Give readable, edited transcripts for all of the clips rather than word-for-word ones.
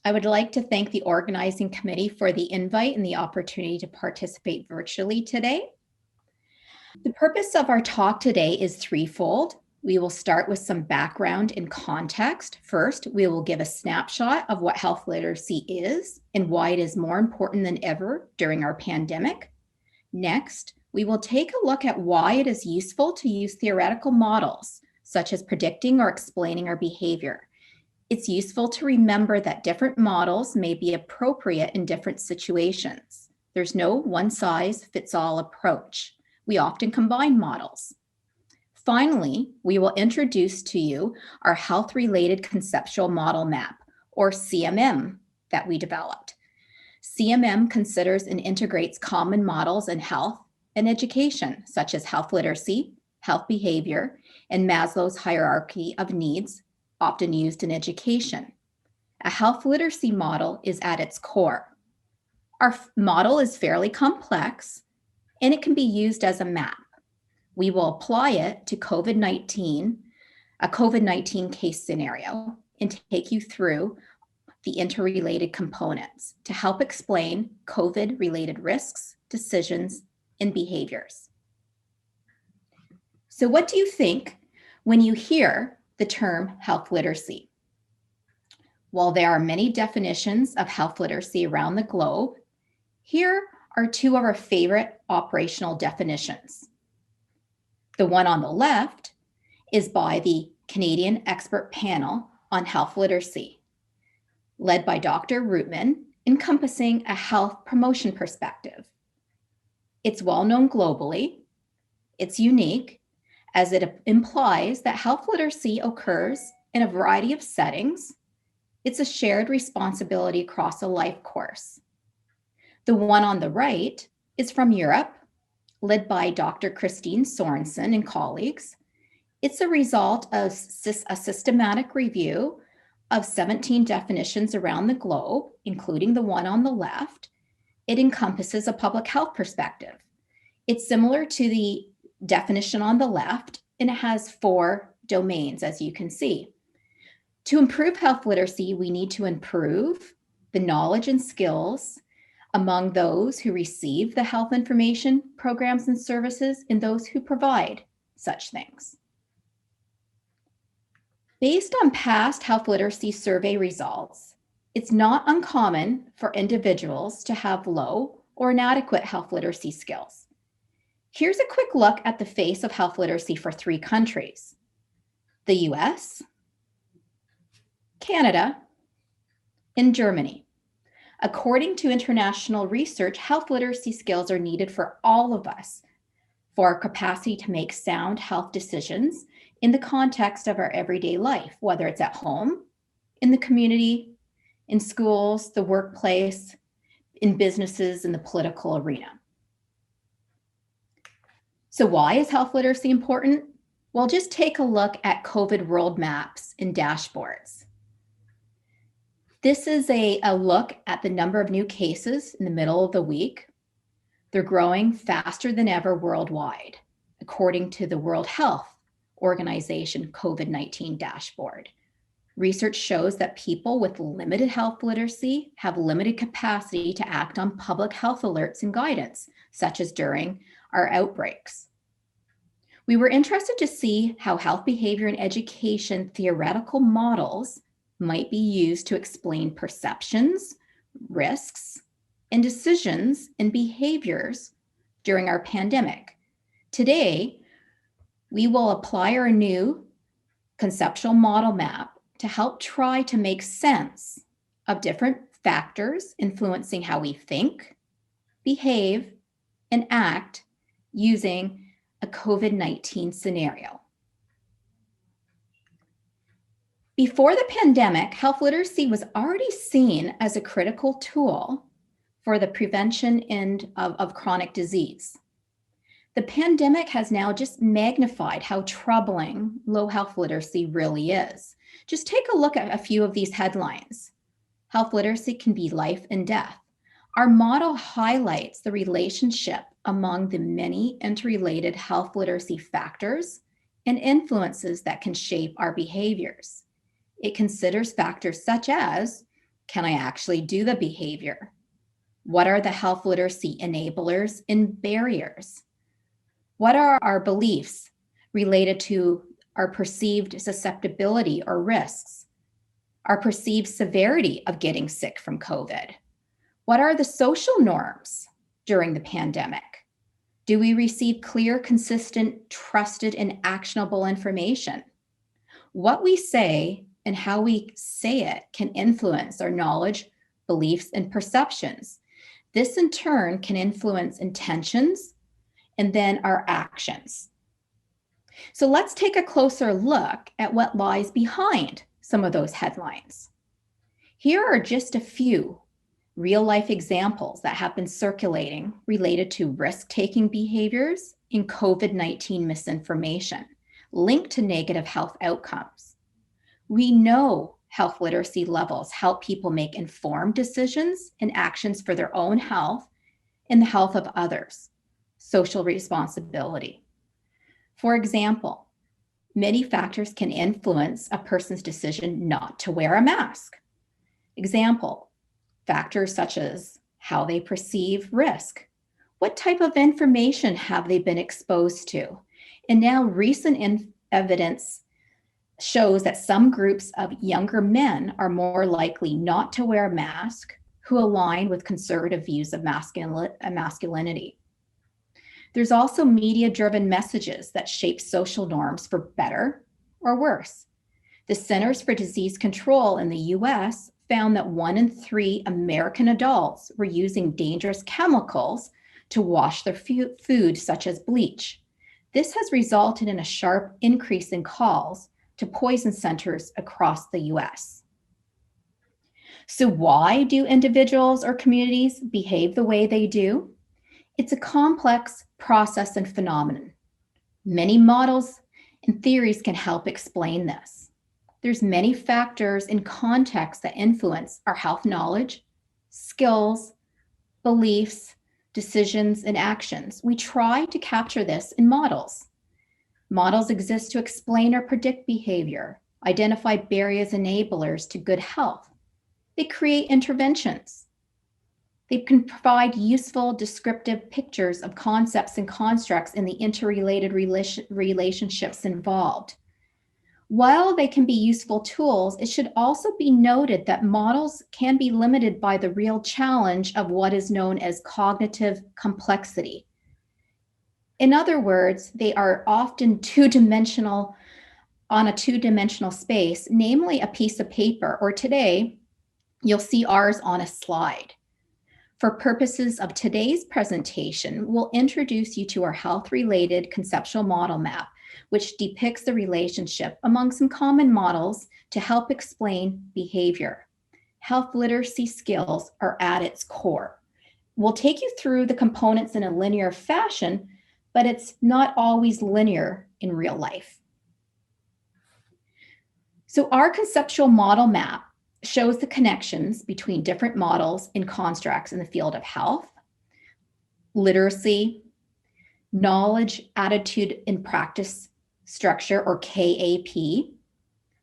I would like to thank the organizing committee for the invite and the opportunity to participate virtually today. The purpose of our talk today is threefold. We will start with some background and context. First, we will give a snapshot of what health literacy is and why it is more important than ever during our pandemic. Next, we will take a look at why it is useful to use theoretical models, such as predicting or explaining our behavior. It's useful to remember that different models may be appropriate in different situations. There's no one-size-fits-all approach. We often combine models. Finally, we will introduce to you our health-related conceptual model map, or CMM, that we developed. CMM considers and integrates common models in health and education, such as health literacy, health behavior, and Maslow's hierarchy of needs, often used in education. A health literacy model is at its core. Our model is fairly complex, and it can be used as a map. We will apply it to COVID-19, a COVID-19 case scenario, and take you through the interrelated components to help explain COVID-related risks, decisions, and behaviors. So what do you think when you hear the term health literacy? While there are many definitions of health literacy around the globe, here are two of our favorite operational definitions. The one on the left is by the Canadian Expert Panel on Health Literacy, led by Dr. Rootman, encompassing a health promotion perspective. It's well known globally. It's unique, as it implies that health literacy occurs in a variety of settings. It's a shared responsibility across a life course. The one on the right is from Europe, led by Dr. Christine Sorensen and colleagues. It's a result of a systematic review of 17 definitions around the globe, including the one on the left. It encompasses a public health perspective. It's similar to the definition on the left, and it has 4 domains, as you can see. To improve health literacy, we need to improve the knowledge and skills among those who receive the health information programs and services and those who provide such things. Based on past health literacy survey results, it's not uncommon for individuals to have low or inadequate health literacy skills. Here's a quick look at the face of health literacy for 3 countries: the US, Canada, and Germany. According to international research, health literacy skills are needed for all of us for our capacity to make sound health decisions in the context of our everyday life, whether it's at home, in the community, in schools, the workplace, in businesses, in the political arena. So why is health literacy important? Well, just take a look at COVID world maps and dashboards. This is a look at the number of new cases in the middle of the week. They're growing faster than ever worldwide, according to the World Health Organization COVID-19 dashboard. Research shows that people with limited health literacy have limited capacity to act on public health alerts and guidance, such as during our outbreaks. We were interested to see how health behavior and education theoretical models might be used to explain perceptions, risks, and decisions and behaviors during our pandemic. Today, we will apply our new conceptual model map to help try to make sense of different factors influencing how we think, behave, and act using a COVID-19 scenario. Before the pandemic, health literacy was already seen as a critical tool for the prevention of chronic disease. The pandemic has now just magnified how troubling low health literacy really is. Just take a look at a few of these headlines. Health literacy can be life and death. Our model highlights the relationship among the many interrelated health literacy factors and influences that can shape our behaviors. It considers factors such as can I actually do the behavior? What are the health literacy enablers and barriers? What are our beliefs related to our perceived susceptibility or risks? Our perceived severity of getting sick from COVID? What are the social norms during the pandemic? Do we receive clear, consistent, trusted, and actionable information? What we say and how we say it can influence our knowledge, beliefs, and perceptions. This in turn can influence intentions and then our actions. So let's take a closer look at what lies behind some of those headlines. Here are just a few real-life examples that have been circulating related to risk-taking behaviors in COVID-19 misinformation linked to negative health outcomes. We know health literacy levels help people make informed decisions and actions for their own health and the health of others. Social responsibility. For example, many factors can influence a person's decision not to wear a mask. Example, factors such as how they perceive risk. What type of information have they been exposed to? And now recent evidence shows that some groups of younger men are more likely not to wear a mask who align with conservative views of masculinity. There's also media-driven messages that shape social norms for better or worse. The Centers for Disease Control in the US found that 1 in 3 American adults were using dangerous chemicals to wash their food, such as bleach. This has resulted in a sharp increase in calls to poison centers across the US. So why do individuals or communities behave the way they do? It's a complex process and phenomenon. Many models and theories can help explain this. There's many factors and contexts that influence our health knowledge, skills, beliefs, decisions, and actions. We try to capture this in models. Models exist to explain or predict behavior, identify barriers and enablers to good health. They create interventions. They can provide useful descriptive pictures of concepts and constructs and the interrelated relationships involved. While they can be useful tools, it should also be noted that models can be limited by the real challenge of what is known as cognitive complexity. In other words, they are often two-dimensional on a two-dimensional space, namely a piece of paper, or today, you'll see ours on a slide. For purposes of today's presentation, we'll introduce you to our health-related conceptual model map, which depicts the relationship among some common models to help explain behavior. Health literacy skills are at its core. We'll take you through the components in a linear fashion, but it's not always linear in real life. So our conceptual model map shows the connections between different models and constructs in the field of health, literacy, knowledge, attitude, and practice structure, or KAP,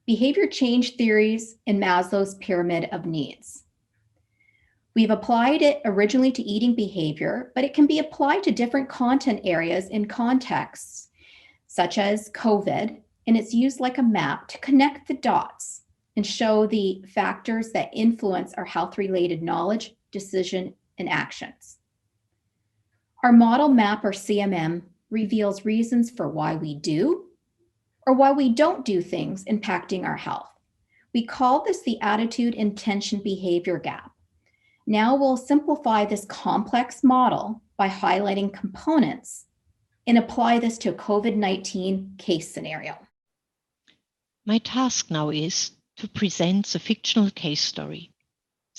behavior change theories, and Maslow's pyramid of needs. We've applied it originally to eating behavior, but it can be applied to different content areas and contexts, such as COVID, and it's used like a map to connect the dots and show the factors that influence our health-related knowledge, decision, and actions. Our model map, or CMM, reveals reasons for why we do or why we don't do things impacting our health. We call this the attitude, intention, behavior gap. Now we'll simplify this complex model by highlighting components and apply this to a COVID-19 case scenario. My task now is to present the fictional case story.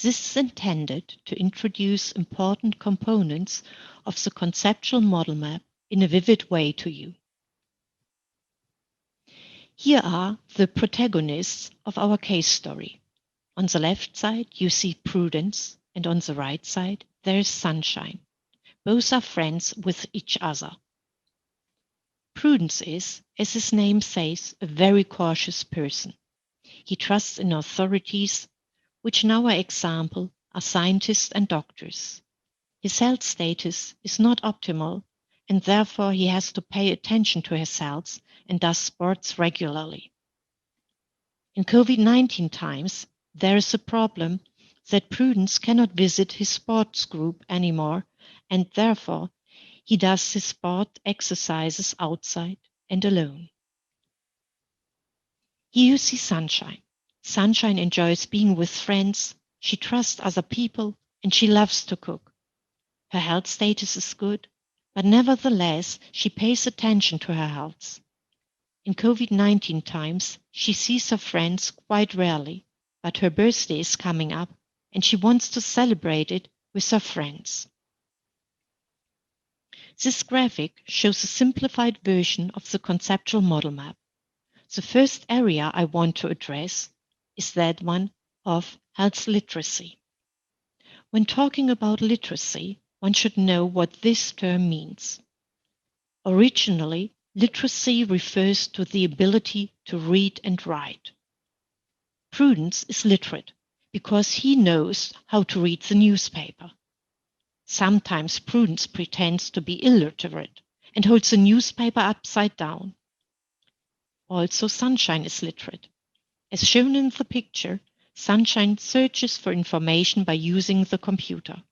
This is intended to introduce important components of the conceptual model map in a vivid way to you. Here are the protagonists of our case story. On the left side, you see Prudence, and on the right side, there is Sunshine. Both are friends with each other. Prudence is, as his name says, a very cautious person. He trusts in authorities which in our example are scientists and doctors. His health status is not optimal, and therefore he has to pay attention to his health and does sports regularly. In COVID-19 times, there is a problem that Prudence cannot visit his sports group anymore, and therefore he does his sport exercises outside and alone. Here you see Sunshine. Sunshine enjoys being with friends, she trusts other people, and she loves to cook. Her health status is good, but nevertheless she pays attention to her health. In COVID-19 times, she sees her friends quite rarely, but her birthday is coming up and she wants to celebrate it with her friends. This graphic shows a simplified version of the conceptual model map. The first area I want to address is that one of health literacy. When talking about literacy, one should know what this term means. Originally, literacy refers to the ability to read and write. Prudence is literate because he knows how to read the newspaper. Sometimes Prudence pretends to be illiterate and holds the newspaper upside down. Also, Sunshine is literate. As shown in the picture, Sunshine searches for information by using the computer.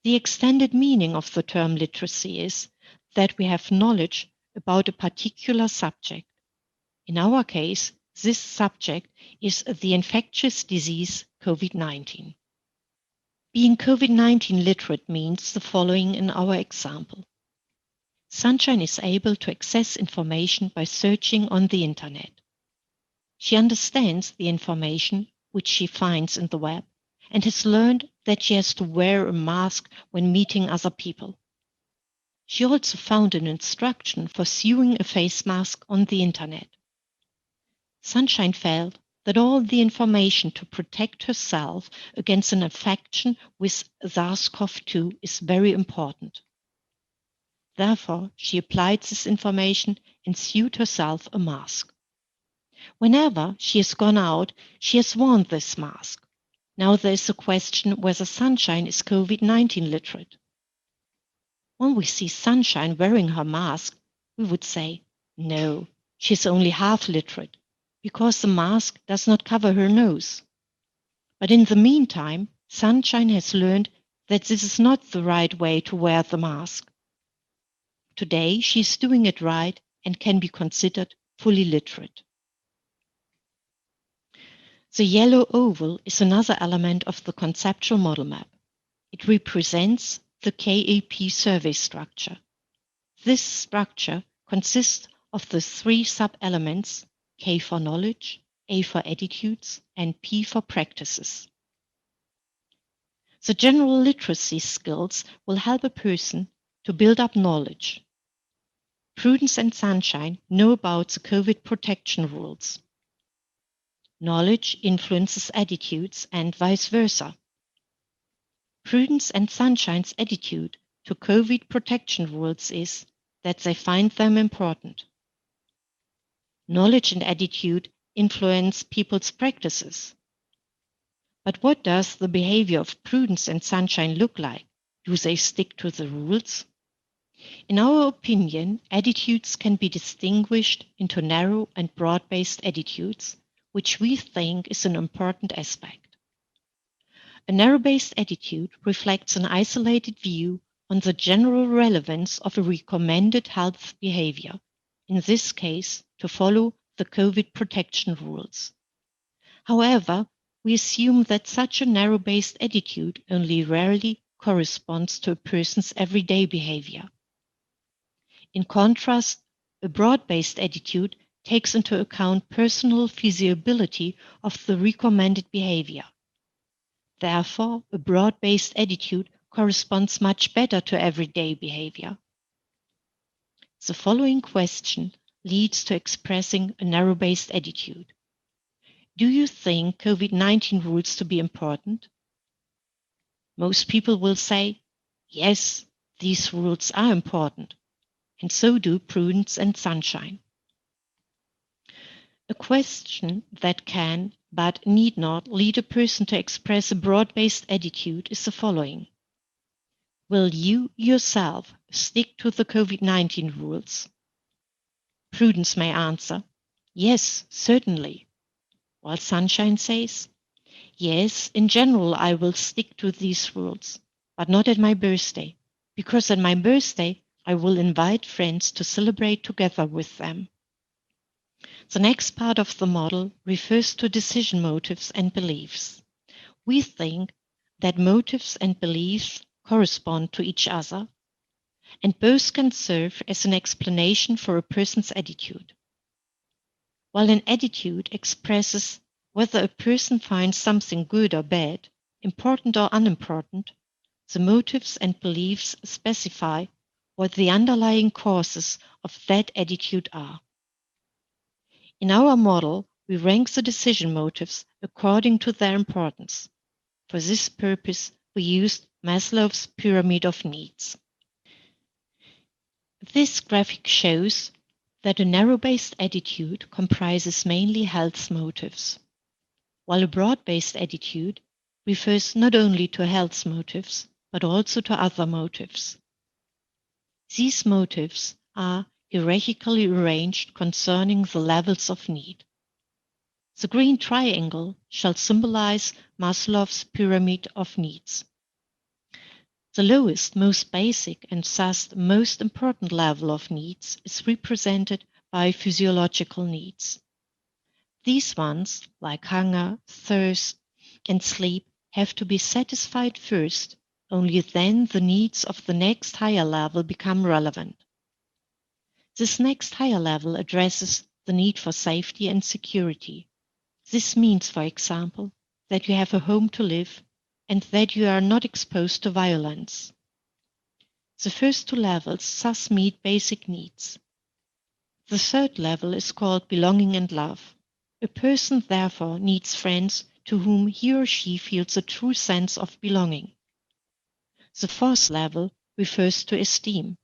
The extended meaning of the term literacy is that we have knowledge about a particular subject. In our case, this subject is the infectious disease COVID-19. Being COVID-19 literate means the following in our example. Sunshine is able to access information by searching on the internet. She understands the information which she finds in the web and has learned that she has to wear a mask when meeting other people. She also found an instruction for sewing a face mask on the internet. Sunshine felt that all the information to protect herself against an infection with SARS-CoV-2 is very important. Therefore, she applied this information and sewed herself a mask. Whenever she has gone out, she has worn this mask. Now there is a question whether Sunshine is COVID-19 literate. When we see Sunshine wearing her mask, we would say, no, she is only half literate, because the mask does not cover her nose. But in the meantime, Sunshine has learned that this is not the right way to wear the mask. Today, she is doing it right and can be considered fully literate. The yellow oval is another element of the conceptual model map. It represents the KAP survey structure. This structure consists of the three sub-elements K for knowledge, A for attitudes, and P for practices. The general literacy skills will help a person to build up knowledge. Prudence and Sunshine know about the COVID protection rules. Knowledge influences attitudes and vice versa. Prudence and Sunshine's attitude to COVID protection rules is that they find them important. Knowledge and attitude influence people's practices. But what does the behavior of Prudence and Sunshine look like? Do they stick to the rules? In our opinion, attitudes can be distinguished into narrow and broad-based attitudes, which we think is an important aspect. A narrow-based attitude reflects an isolated view on the general relevance of a recommended health behavior, in this case, to follow the COVID protection rules. However, we assume that such a narrow-based attitude only rarely corresponds to a person's everyday behavior. In contrast, a broad-based attitude takes into account personal feasibility of the recommended behavior. Therefore, a broad-based attitude corresponds much better to everyday behavior. The following question leads to expressing a narrow-based attitude. Do you think COVID-19 rules to be important? Most people will say, yes, these rules are important, and so do Prudence and Sunshine. A question that can, but need not, lead a person to express a broad-based attitude is the following. Will you yourself stick to the COVID-19 rules? Prudence may answer, yes, certainly. While Sunshine says, yes, in general I will stick to these rules, but not at my birthday, because at my birthday I will invite friends to celebrate together with them. The next part of the model refers to decision motives and beliefs. We think that motives and beliefs correspond to each other, and both can serve as an explanation for a person's attitude. While an attitude expresses whether a person finds something good or bad, important or unimportant, the motives and beliefs specify what the underlying causes of that attitude are. In our model, we rank the decision motives according to their importance. For this purpose, we used Maslow's pyramid of needs. This graphic shows that a narrow-based attitude comprises mainly health motives, while a broad-based attitude refers not only to health motives, but also to other motives. These motives are hierarchically arranged concerning the levels of need. The green triangle shall symbolize Maslow's pyramid of needs. The lowest, most basic, and thus most important level of needs is represented by physiological needs. These ones, like hunger, thirst, and sleep, have to be satisfied first. Only then the needs of the next higher level become relevant. This next higher level addresses the need for safety and security. This means, for example, that you have a home to live and that you are not exposed to violence. The first two levels thus meet basic needs. The third level is called belonging and love. A person therefore needs friends to whom he or she feels a true sense of belonging. The fourth level refers to esteem.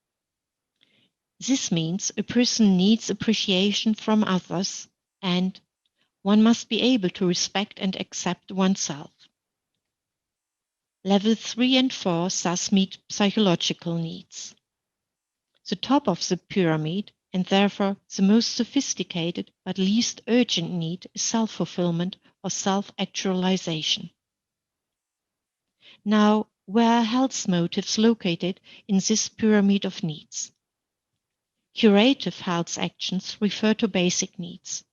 This means a person needs appreciation from others, and one must be able to respect and accept oneself. Level 3 and 4 thus meet psychological needs. The top of the pyramid, and therefore the most sophisticated but least urgent need, is self-fulfillment or self-actualization. Now, where are health motives located in this pyramid of needs? Curative health actions refer to basic needs,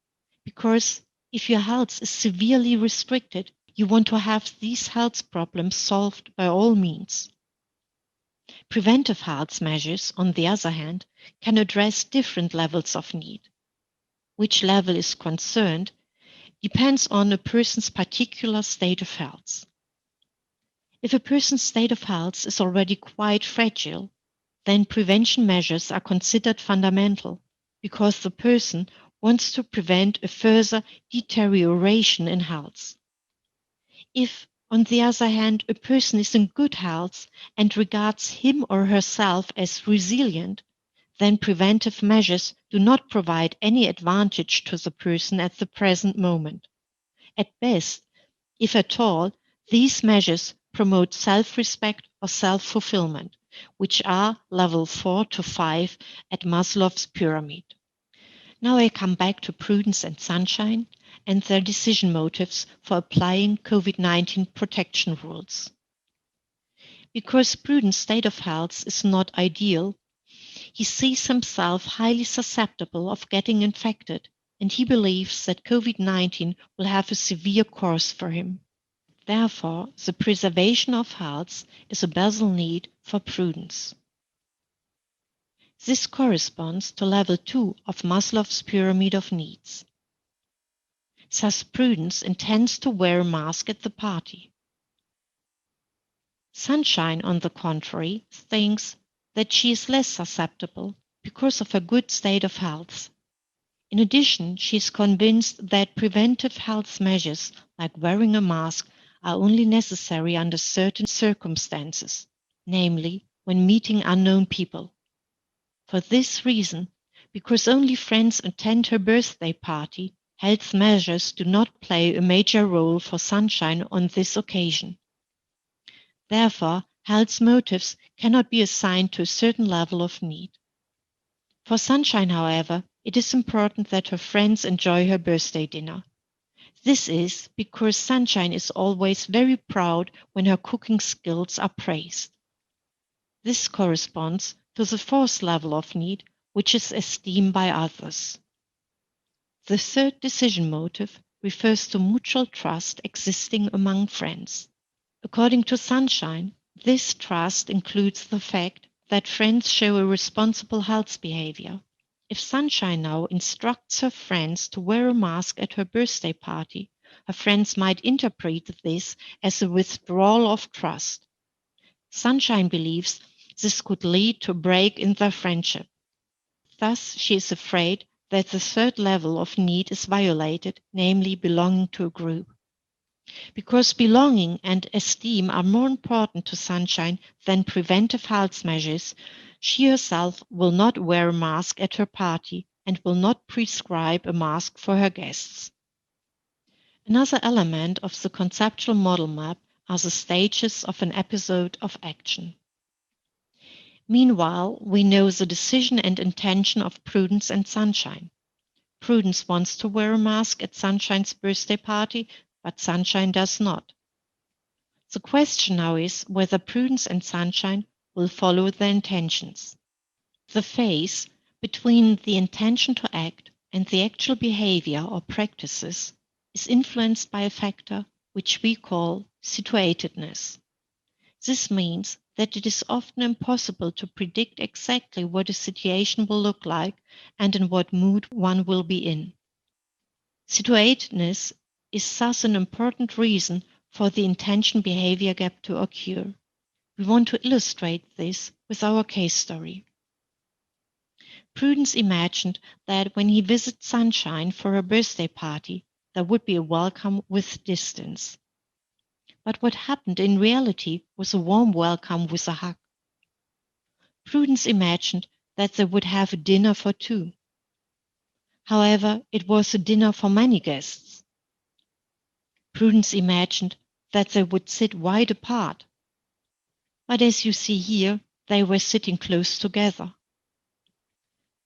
because if your health is severely restricted, you want to have these health problems solved by all means. Preventive health measures, on the other hand, can address different levels of need. Which level is concerned depends on a person's particular state of health. If a person's state of health is already quite fragile, then prevention measures are considered fundamental because the person wants to prevent a further deterioration in health. If, on the other hand, a person is in good health and regards him or herself as resilient, then preventive measures do not provide any advantage to the person at the present moment. At best, if at all, these measures promote self-respect or self-fulfillment, which are level 4 to 5 at Maslow's pyramid. Now I come back to Prudence and Sunshine and their decision motives for applying COVID-19 protection rules. Because Prudence's state of health is not ideal, he sees himself highly susceptible of getting infected, and he believes that COVID-19 will have a severe course for him. Therefore, the preservation of health is a basal need for Prudence. This corresponds to level 2 of Maslow's pyramid of needs. Thus, Prudence intends to wear a mask at the party. Sunshine, on the contrary, thinks that she is less susceptible because of her good state of health. In addition, she is convinced that preventive health measures like wearing a mask are only necessary under certain circumstances, namely when meeting unknown people. For this reason, because only friends attend her birthday party, health measures do not play a major role for Sunshine on this occasion. Therefore, health motives cannot be assigned to a certain level of need. For Sunshine, however, it is important that her friends enjoy her birthday dinner. This is because Sunshine is always very proud when her cooking skills are praised. This corresponds to the fourth level of need, which is esteem by others. The third decision motive refers to mutual trust existing among friends. According to Sunshine, this trust includes the fact that friends show a responsible health behavior. If Sunshine now instructs her friends to wear a mask at her birthday party, her friends might interpret this as a withdrawal of trust. Sunshine believes this could lead to a break in their friendship. Thus, she is afraid that the third level of need is violated, namely belonging to a group. Because belonging and esteem are more important to Sunshine than preventive health measures, she herself will not wear a mask at her party and will not prescribe a mask for her guests. Another element of the conceptual model map are the stages of an episode of action. Meanwhile, we know the decision and intention of Prudence and Sunshine. Prudence wants to wear a mask at Sunshine's birthday party, but Sunshine does not. The question now is whether Prudence and Sunshine will follow their intentions. The phase between the intention to act and the actual behavior or practices is influenced by a factor which we call situatedness. This means that it is often impossible to predict exactly what a situation will look like and in what mood one will be in. Situatedness is thus an important reason for the intention-behavior gap to occur. We want to illustrate this with our case story. Prudence imagined that when he visits Sunshine for her birthday party, there would be a welcome with distance. But what happened in reality was a warm welcome with a hug. Prudence imagined that they would have a dinner for two. However, it was a dinner for many guests. Prudence imagined that they would sit wide apart. But as you see here, they were sitting close together.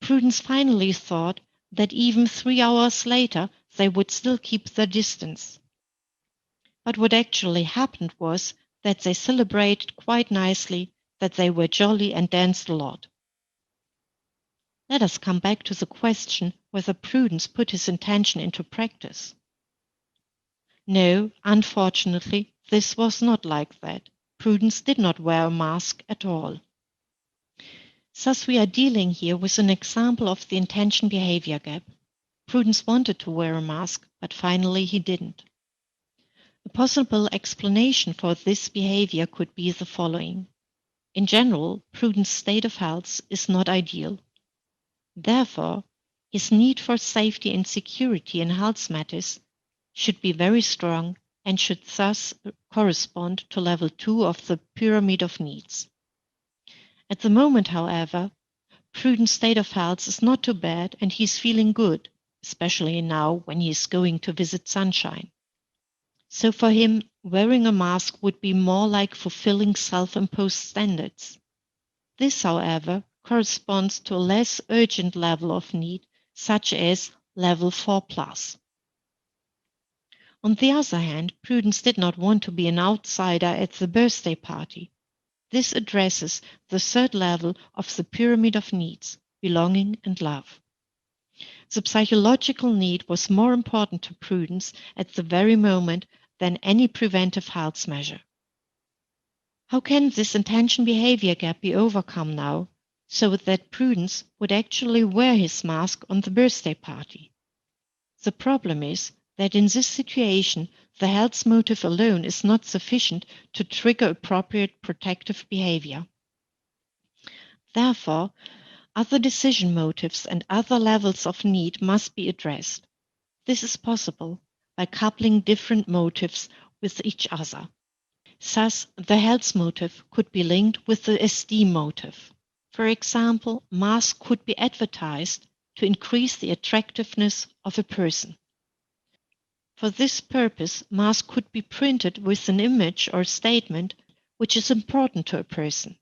Prudence finally thought that even 3 hours later they would still keep their distance. But what actually happened was that they celebrated quite nicely, that they were jolly and danced a lot. Let us come back to the question whether Prudence put his intention into practice. No, unfortunately, this was not like that. Prudence did not wear a mask at all. Thus we are dealing here with an example of the intention-behavior gap. Prudence wanted to wear a mask, but finally he didn't. A possible explanation for this behavior could be the following. In general, Prudence's state of health is not ideal. Therefore, his need for safety and security in health matters should be very strong and should thus correspond to level 2 of the pyramid of needs. At the moment, however, Prudence's state of health is not too bad and he is feeling good, especially now when he is going to visit Sunshine. So for him, wearing a mask would be more like fulfilling self-imposed standards. This, however, corresponds to a less urgent level of need, such as level 4+. On the other hand, Prudence did not want to be an outsider at the birthday party. This addresses the third level of the pyramid of needs, belonging and love. The psychological need was more important to Prudence at the very moment than any preventive health measure. How can this intention-behavior gap be overcome now, so that Prudence would actually wear his mask on the birthday party? The problem is that in this situation, the health motive alone is not sufficient to trigger appropriate protective behavior. Therefore, other decision motives and other levels of need must be addressed. This is possible by coupling different motives with each other. Thus, the health motive could be linked with the esteem motive. For example, masks could be advertised to increase the attractiveness of a person. For this purpose, masks could be printed with an image or statement which is important to a person.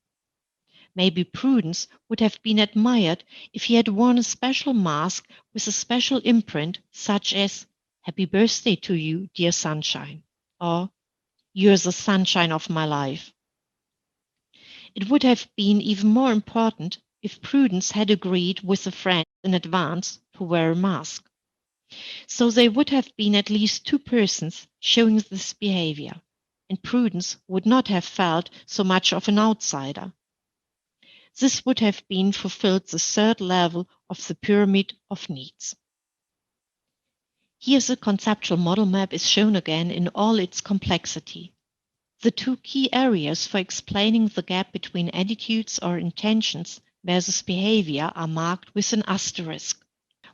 Maybe Prudence would have been admired if he had worn a special mask with a special imprint, such as "Happy birthday to you, dear sunshine," or "You're the sunshine of my life." It would have been even more important if Prudence had agreed with a friend in advance to wear a mask. So there would have been at least two persons showing this behavior, and Prudence would not have felt so much of an outsider. This would have been fulfilled the third level of the pyramid of needs. Here the conceptual model map is shown again in all its complexity. The two key areas for explaining the gap between attitudes or intentions versus behavior are marked with an asterisk.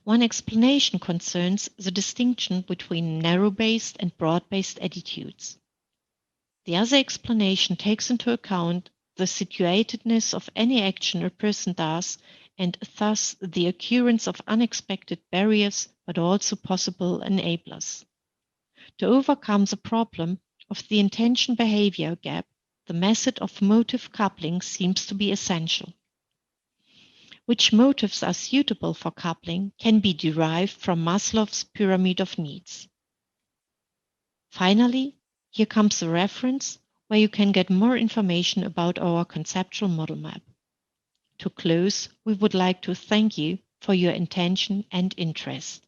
One explanation concerns the distinction between narrow-based and broad-based attitudes. The other explanation takes into account the situatedness of any action a person does and thus the occurrence of unexpected barriers but also possible enablers. To overcome the problem of the intention-behavior gap, the method of motive coupling seems to be essential. Which motives are suitable for coupling can be derived from Maslow's pyramid of needs. Finally, here comes a reference where you can get more information about our conceptual model map. To close, we would like to thank you for your attention and interest.